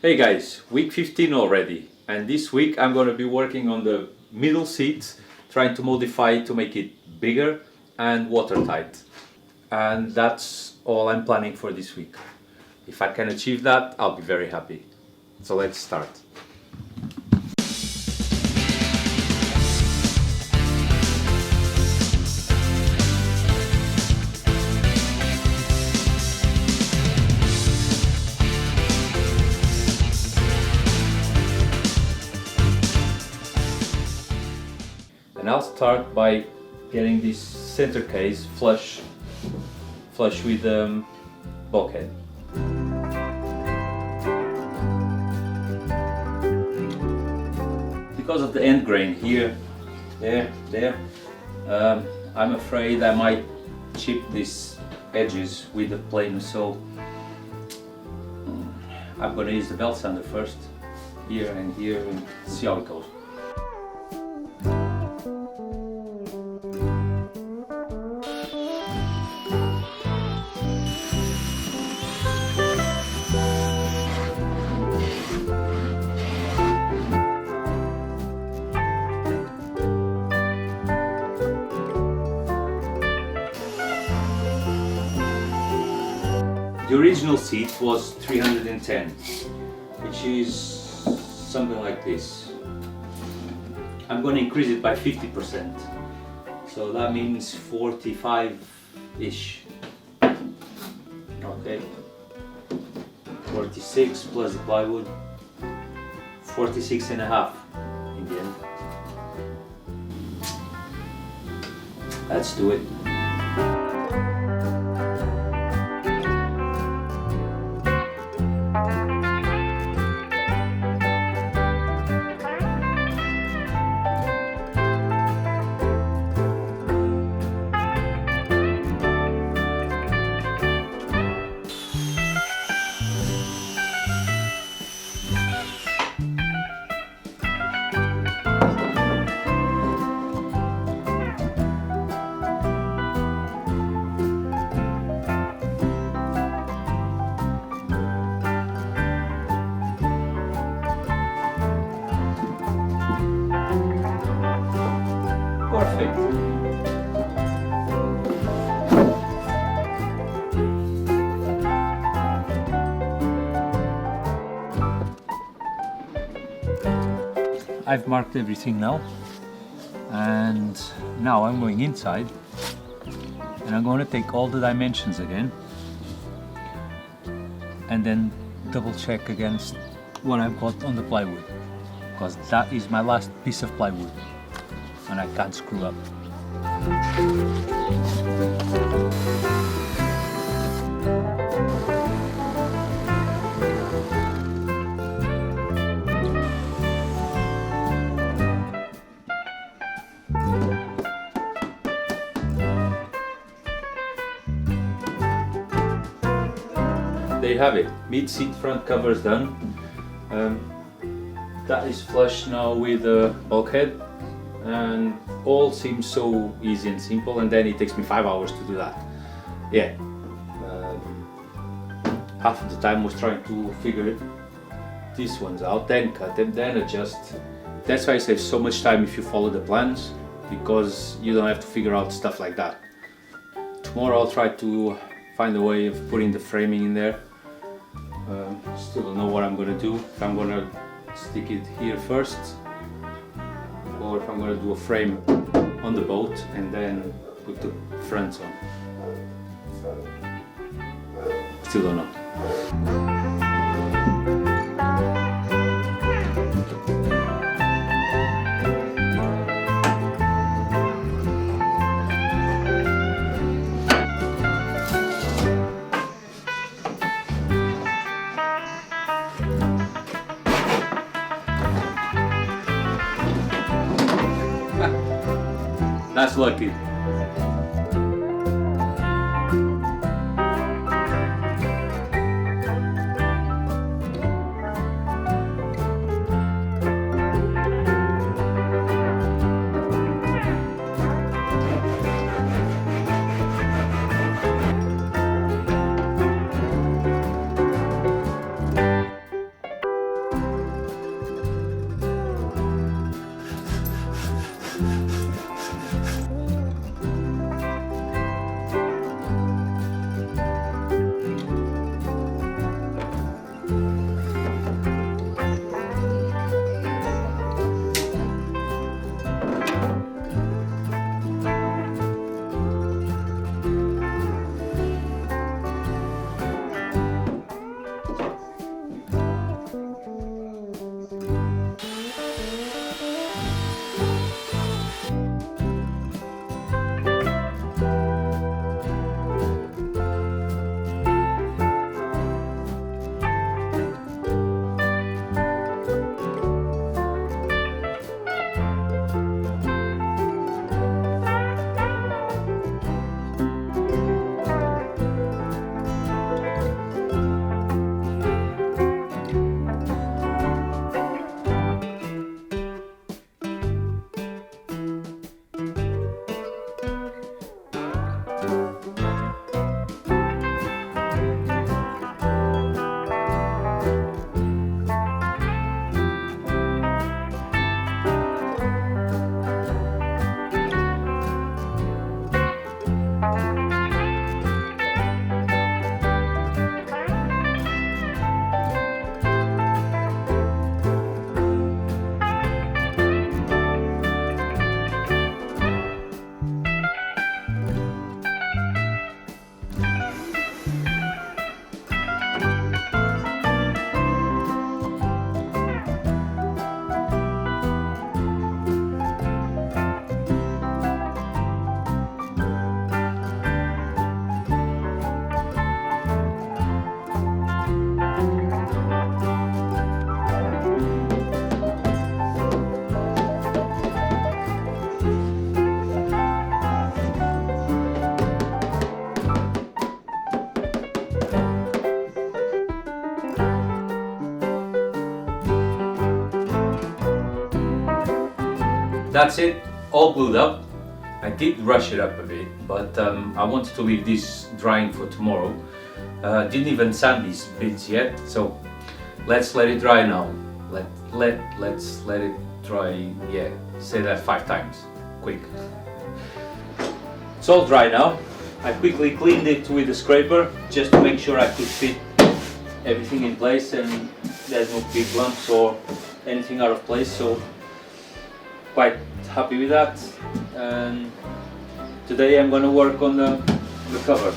Hey guys, week 15 already, and this week I'm going to be working on the middle seat, trying to modify it to make it bigger and watertight. And that's all I'm planning for this week. If I can achieve that, I'll be very happy. So let's start. And I'll start by getting this center case flush with bulkhead. Because of the end grain here, there, I'm afraid I might chip these edges with the plane, so I'm going to use the belt sander first, here and see how it goes. The original seat was 310, which is something like this. I'm going to increase it by 50%, so that means 45-ish. Okay, 46 plus the plywood, 46 and a half in the end. Let's do it. Perfect. I've marked everything now, and now I'm going inside and I'm going to take all the dimensions again and then double check against what I've got on the plywood, because that is my last piece of plywood and I can't screw up. There you have it, mid-seat front covers done. That is flush now with the bulkhead, and all seems so easy and simple, and then it takes me 5 hours to do that. Yeah, half of the time was trying to figure these ones out, then cut them, then adjust. That's why I save so much time if you follow the plans, because you don't have to figure out stuff like that. Tomorrow I'll try to find a way of putting the framing in there. Still don't know what I'm gonna do, if I'm gonna stick it here first or if I'm going to do a frame on the boat and then put the fronts on. Still don't know. That's lucky. That's it, all glued up. I did rush it up a bit, but I wanted to leave this drying for tomorrow. Didn't even sand these bits yet, so let's let it dry now. Let's let it dry, yeah, say that 5 times, quick. It's all dry now. I quickly cleaned it with a scraper just to make sure I could fit everything in place and there's no big lumps or anything out of place, so quite happy with that. And today I'm going to work on the cover.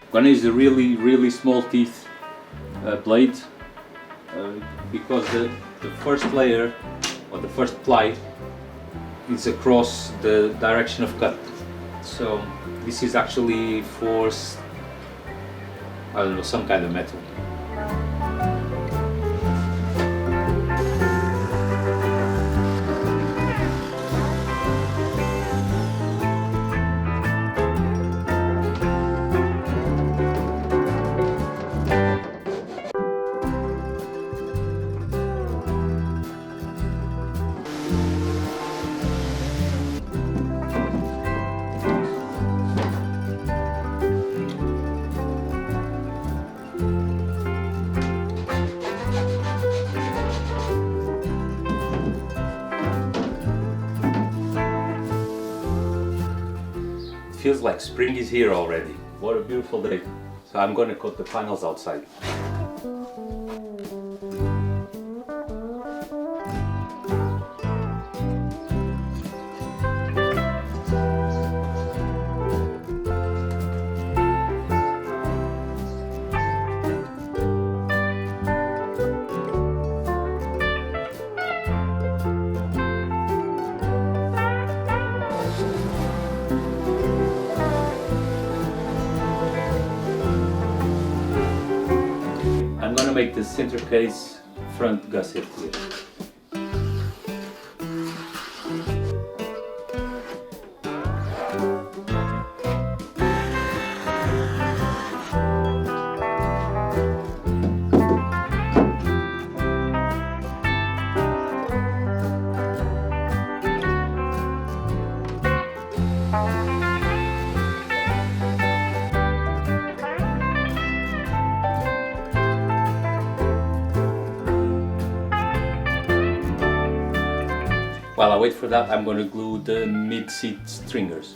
I'm going to use a really small teeth blade because the first layer or the first ply is across the direction of cut. So this is actually for, I don't know, some kind of metal. Feels like spring is here already. What a beautiful day. So I'm going to cut the panels outside. Make the center case front gusset here. While I wait for that, I'm going to glue the mid-seat stringers.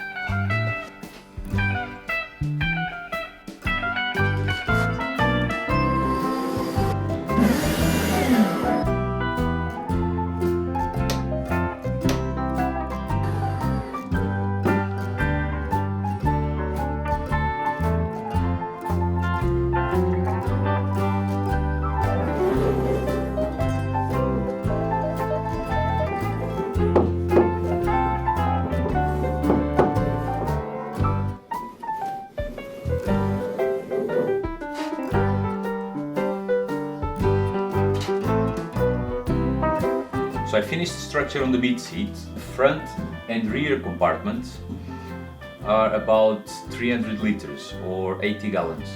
So I finished the structure on the mid seat. The front and rear compartments are about 300 liters or 80 gallons.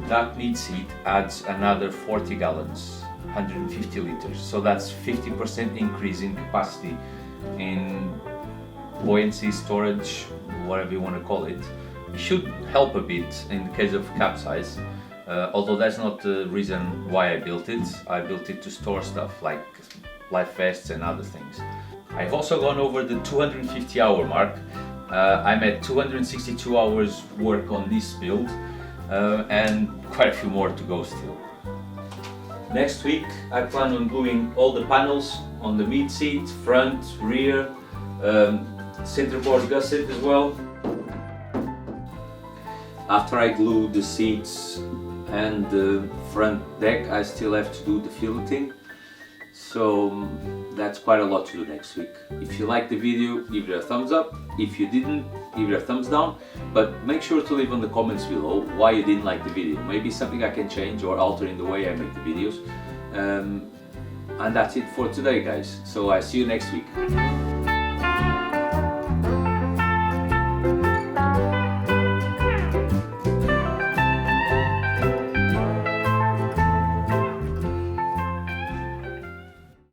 That mid seat adds another 40 gallons, 150 liters. So that's 50% increase in capacity in buoyancy, storage, whatever you want to call it. It should help a bit in the case of capsize. Although that's not the reason why I built it. I built it to store stuff like life vests and other things. I've also gone over the 250 hour mark I'm at 262 hours work on this build and quite a few more to go still. Next week I plan on gluing all the panels on the mid seat, front, rear, centerboard gusset as well. After I glue the seats and the front deck, I still have to do the filleting. So that's quite a lot to do next week. If you liked the video, give it a thumbs up. If you didn't, give it a thumbs down. But make sure to leave in the comments below why you didn't like the video. Maybe something I can change or alter in the way I make the videos. And that's it for today, guys. So I see you next week.